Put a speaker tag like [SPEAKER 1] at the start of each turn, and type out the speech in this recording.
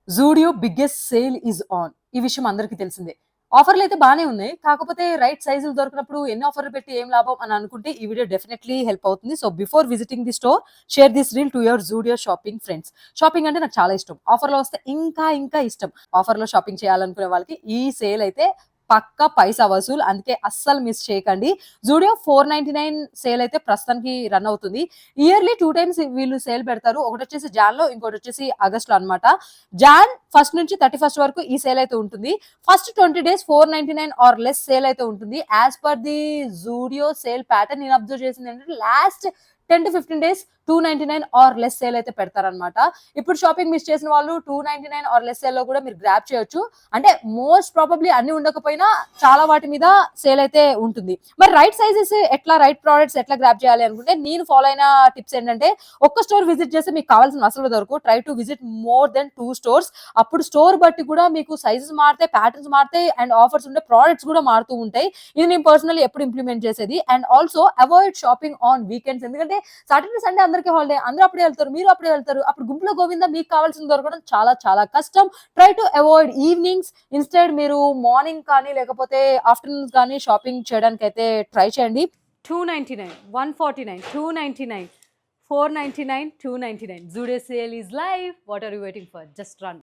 [SPEAKER 1] Zudio biggest sale is on. ఈ విషయం అందరికీ తెలిసిందే. ఆఫర్‌లు అయితే బానే ఉన్నాయి. కాకపోతే రైట్ సైజులు దొరకనప్పుడు ఎన్ని ఆఫర్‌లు పెట్టి ఏం లాభం అని అనుకుంటే ఈ వీడియో డెఫినైట్‌లీ హెల్ప్ అవుతుంది. So, before visiting the store share this reel to your Zudio shopping friends. Shopping అంటే నాకు చాలా ఇష్టం. ఆఫర్‌లో వస్తే ఇంకా ఇష్టం. ఆఫర్‌లో షాపింగ్ చేయాలనుకునే వాళ్ళకి ఈ సేల్ అయితే పక్కా పైసా వసూల్. అందుకే అస్సలు మిస్ చేయకండి. జూడియో 499 సేల్ అయితే ప్రస్తుతానికి రన్ అవుతుంది. ఇయర్‌లీ 2 టైమ్స్ వీళ్ళు సేల్ పెడతారు. ఒకటొచ్చేసి జాన్‌లో, ఇంకోటొచ్చేసి ఆగస్ట్‌లో అన్నమాట. జాన్ 1 నుంచి 31 వరకు ఈ సేల్ అయితే ఉంటుంది. First 20 days 499 or less sale అయితే ఉంటుంది. As per the Zudio sale pattern నేను అబ్జర్వ్ చేసింది ఏంటంటే last 10-15 days 299 or less sale అయితే పెడతారనమాట. ఇప్పుడు షాపింగ్ మిస్ చేసిన వాళ్ళు 299 ఆర్ లెస్ సేల్‌లో కూడా మీరు గ్రాబ్ చేయొచ్చు. అంటే మోస్ట్ ప్రాబబ్లీ అన్ని ఉండకపోయినా చాలా వాటి మీద సేల్ అయితే ఉంటుంది. మరి రైట్ సైజెస్ ఎట్లా, రైట్ ప్రొడక్ట్స్ ఎట్లా గ్రాబ్ చేయాలి అనుకుంటే నేను ఫాలో అయిన టిప్స్ ఏంటంటే ఒక్క స్టోర్ విజిట్ చేస్తే మీకు కావాల్సిన అసలు దొరకవు. Try to visit more than 2 stores. అప్పుడు స్టోర్ బట్టి కూడా మీకు సైజెస్ మారుతాయి, ప్యాటర్న్స్ మారుతాయి అండ్ ఆఫర్స్ ఉండే ప్రొడక్ట్స్ కూడా మారుతూ ఉంటాయి. ఇది నేను పర్సనల్లీ ఎప్పుడు ఇంప్లిమెంట్ చేసేది. And also avoid shopping on weekends. ఎందుకంటే సాటర్డే సండే అందరికీ హాలిడే, అందరూ అప్పుడే వెళ్తారు, మీరు అప్పుడే వెళ్తారు. అప్పుడు గుంపులో గోవిందా మీకు కావాల్సింది దొరకడం చాలా కష్టం. Try to avoid evenings. Instead మీరు మార్నింగ్ కానీ లేకపోతే ఆఫ్టర్నూన్స్ కానీ షాపింగ్ చేయడానికి అయితే ట్రై చేయండి. 299, 149, 299, 499, 299. Zudio sale is live. What are you waiting for? Just run.